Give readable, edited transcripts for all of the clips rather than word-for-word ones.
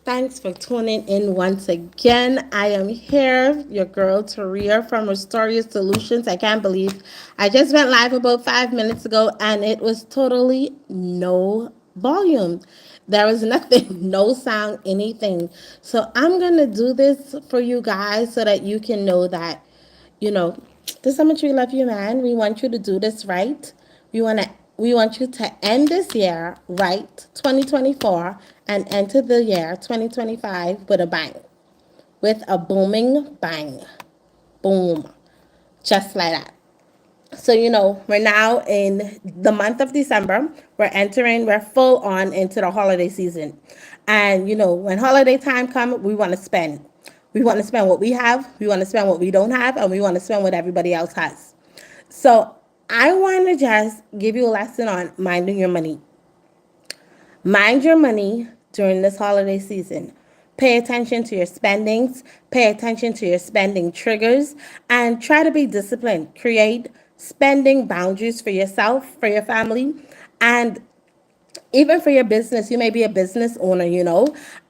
Thanks for tuning in once again. I am here, your girl Taria from Restore Your Solutions. I can't believe I just went live about 5 minutes ago and it was totally no volume. There was nothing, no sound, anything. So I'm going to do this for you guys so that you can know that, you know, this is how much we love you, man. We want you to do this right. We want you to end this year right, 2024, and enter the year 2025 with a bang, with a booming bang. Boom. Just like that. So, we're now in the month of December. We're full on into the holiday season. And, when holiday time comes, we want to spend. We want to spend what we have, we want to spend what we don't have, and we want to spend what everybody else has. So, I want to just give you a lesson on minding your money. Mind your money during this holiday season. Pay attention to your spendings, pay attention to your spending triggers, and try to be disciplined. Create spending boundaries for yourself, for your family, and even for your business. You may be a business owner,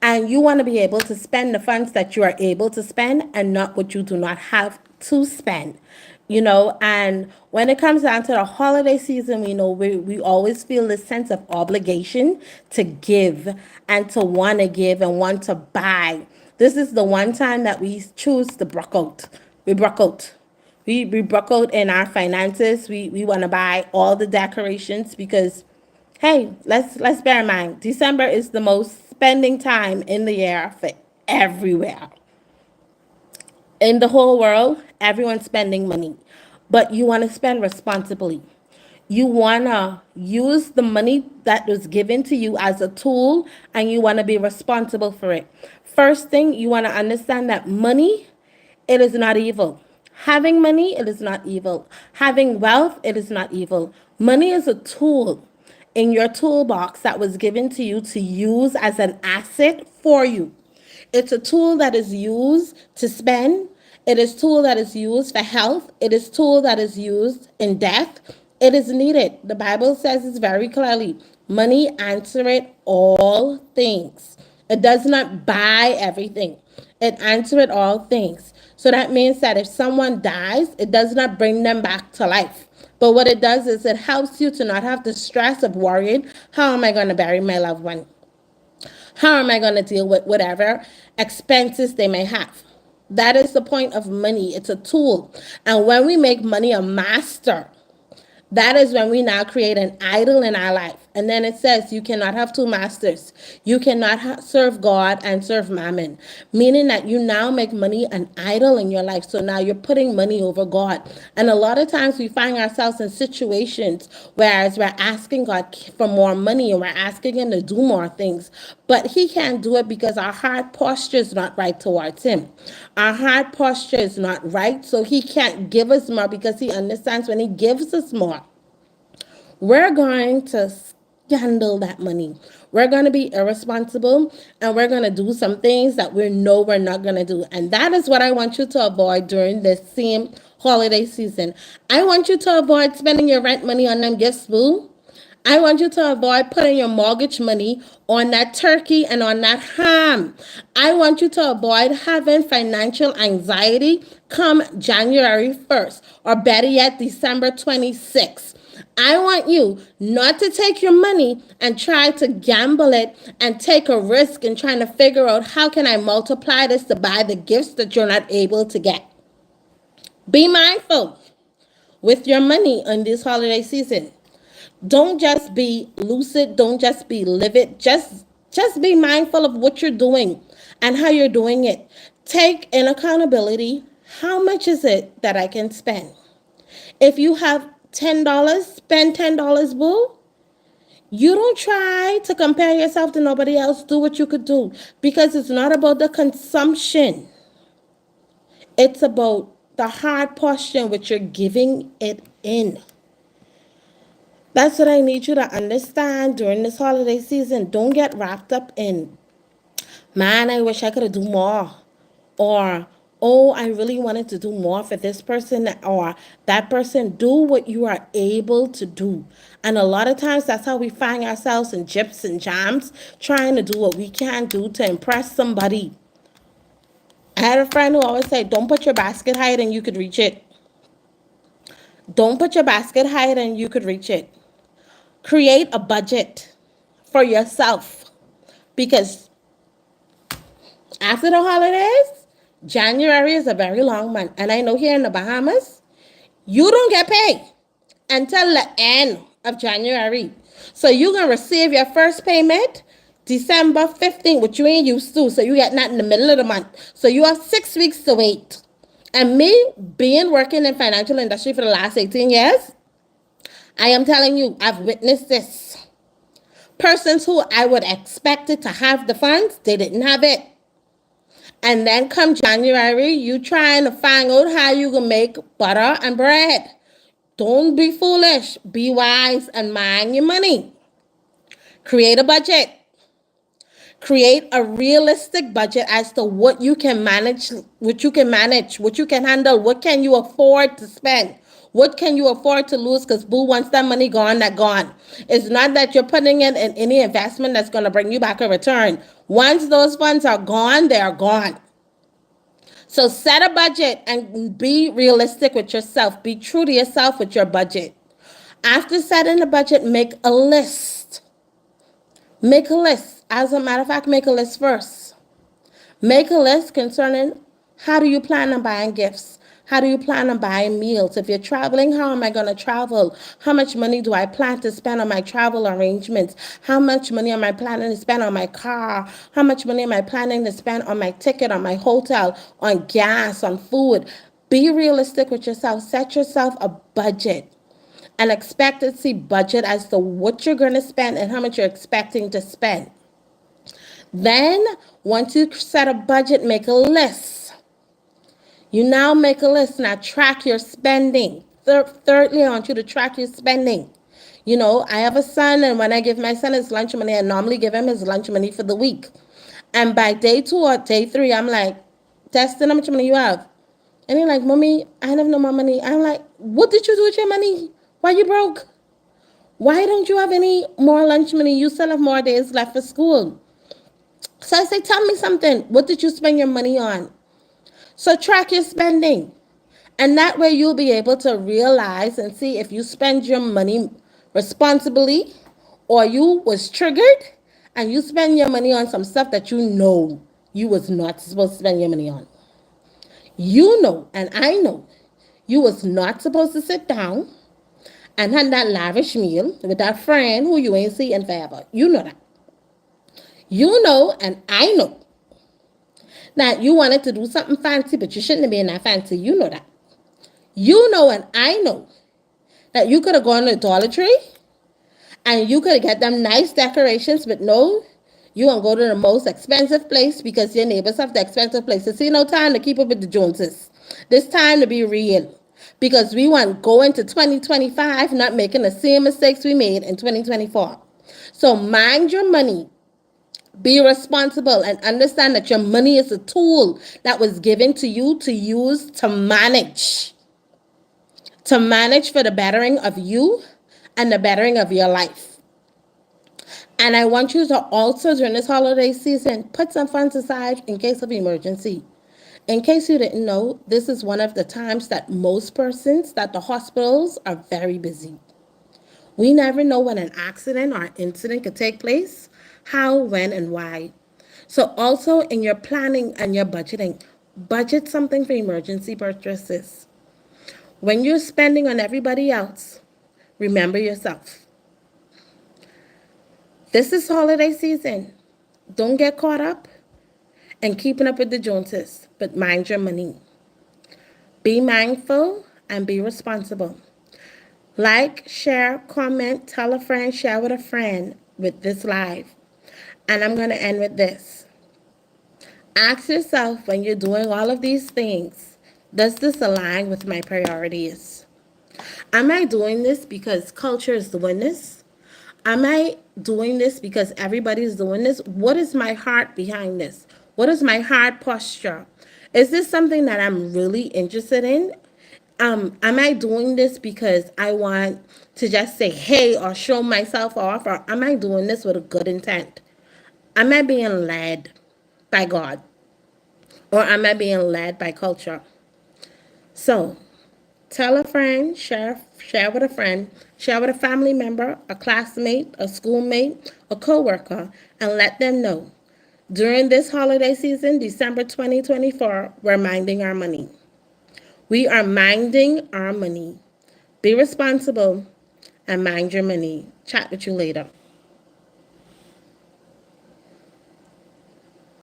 and you want to be able to spend the funds that you are able to spend and not what you do not have to spend. And when it comes down to the holiday season, we know we always feel this sense of obligation to give and to want to give and want to buy. This is the one time that we choose to broke out. We broke out. We broke out in our finances. We want to buy all the decorations because, hey, let's bear in mind, December is the most spending time in the year for everywhere. In the whole world, everyone's spending money. But you want to spend responsibly. You want to use the money that was given to you as a tool, and you want to be responsible for it. First thing, you want to understand that money, it is not evil. Having money, it is not evil. Having wealth, it is not evil. Money is a tool in your toolbox that was given to you to use as an asset for you. It's a tool that is used to spend. It is a tool that is used for health. It is a tool that is used in death. It is needed. The Bible says it very clearly. Money answereth all things. It does not buy everything. It answereth all things. So that means that if someone dies, it does not bring them back to life. But what it does is it helps you to not have the stress of worrying, how am I going to bury my loved one? How am I going to deal with whatever expenses they may have? That is the point of money. It's a tool. And when we make money a master, that is when we now create an idol in our life. And then it says you cannot have two masters. You cannot serve God and serve mammon, meaning that you now make money an idol in your life. So now you're putting money over God. And a lot of times we find ourselves in situations whereas we're asking God for more money and we're asking Him to do more things. But He can't do it because our heart posture is not right towards Him. Our heart posture is not right. So He can't give us more because He understands when He gives us more, we're going to scandal that money. We're going to be irresponsible and we're going to do some things that we know we're not going to do. And that is what I want you to avoid during this same holiday season. I want you to avoid spending your rent money on them gifts, boo. I want you to avoid putting your mortgage money on that turkey and on that ham. I want you to avoid having financial anxiety come January 1st or better yet, December 26th. I want you not to take your money and try to gamble it and take a risk in trying to figure out how can I multiply this to buy the gifts that you're not able to get. Be mindful with your money in this holiday season. Don't just be lucid, don't just be livid. Just be mindful of what you're doing and how you're doing it. Take an accountability. How much is it that I can spend? If you have $10, spend $10, boo. You don't try to compare yourself to nobody else. Do what you could do because it's not about the consumption. It's about the hard posture in which you're giving it in. That's what I need you to understand during this holiday season. Don't get wrapped up in, man, I wish I could do more. Or, oh, I really wanted to do more for this person or that person. Do what you are able to do. And a lot of times that's how we find ourselves in gyps and jams, trying to do what we can do to impress somebody. I had a friend who always said, don't put your basket higher than you could reach it. Don't put your basket higher than you could reach it. Create a budget for yourself because after the holidays, January is a very long month. And I know here in the Bahamas, you don't get paid until the end of January. So you're going to receive your first payment December 15th, which you ain't used to. So you get that in the middle of the month. So you have 6 weeks to wait. And me being working in financial industry for the last 18 years, I am telling you, I've witnessed this. Persons who I would expect it to have the funds, they didn't have it. And then come January, you trying to find out how you can make butter and bread. Don't be foolish. Be wise and mind your money. Create a budget. Create a realistic budget as to what you can manage, what you can handle, what can you afford to spend. What can you afford to lose? Because boo, once that money gone, that gone. It's not that you're putting it in any investment that's going to bring you back a return. Once those funds are gone, they are gone. So set a budget and be realistic with yourself. Be true to yourself with your budget. After setting the budget, make a list. Make a list. As a matter of fact, make a list first. Make a list concerning how do you plan on buying gifts? How do you plan on buying meals? If you're traveling, how am I going to travel? How much money do I plan to spend on my travel arrangements? How much money am I planning to spend on my car? How much money am I planning to spend on my ticket, on my hotel, on gas, on food? Be realistic with yourself. Set yourself a budget. An expectancy budget as to what you're going to spend and how much you're expecting to spend. Then, once you set a budget, make a list. You now make a list. Now track your spending. Thirdly, I want you to track your spending. You know, I have a son, and when I give my son his lunch money, I normally give him his lunch money for the week. And by day 2 or day 3, I'm like, testing how much money you have. And he's like, Mommy, I have no more money. I'm like, what did you do with your money? Why you broke? Why don't you have any more lunch money? You still have more days left for school. So I say, tell me something. What did you spend your money on? So track your spending. And that way you'll be able to realize and see if you spend your money responsibly or you was triggered and you spend your money on some stuff that you know you was not supposed to spend your money on. You know, and I know, you was not supposed to sit down and have that lavish meal with that friend who you ain't seeing forever. You know that. You know, and I know that you wanted to do something fancy, but you shouldn't have been that fancy. You know that. You know, and I know that you could have gone to Dollar Tree and you could have got them nice decorations, but no, you want to go to the most expensive place because your neighbors have the expensive places. See, no time to keep up with the Joneses. This time to be real. Because we want to go into 2025 not making the same mistakes we made in 2024. So mind your money. Be responsible and understand that your money is a tool that was given to you to use to manage. To manage for the bettering of you and the bettering of your life. And I want you to also, during this holiday season, put some funds aside in case of emergency. In case you didn't know, this is one of the times that most persons, that the hospitals are very busy. We never know when an accident or incident could take place, how, when, and why. So also in your planning and your budgeting, budget something for emergency purchases. When you're spending on everybody else, remember yourself. This is holiday season. Don't get caught up in keeping up with the Joneses, but mind your money. Be mindful and be responsible. Like, share, comment, tell a friend, share with a friend with this live. And I'm going to end with this. Ask yourself when you're doing all of these things, does this align with my priorities? Am I doing this because culture is doing this? Am I doing this because everybody's doing this? What is my heart behind this? What is my heart posture? Is this something that I'm really interested in? Am I doing this because I want to just say hey or show myself off, or am I doing this with a good intent? Am I being led by God, or am I being led by culture? So tell a friend, share with a friend, share with a family member, a classmate, a schoolmate, a coworker, and let them know. During this holiday season, December 2024, we're minding our money. We are minding our money. Be responsible and mind your money. Chat with you later.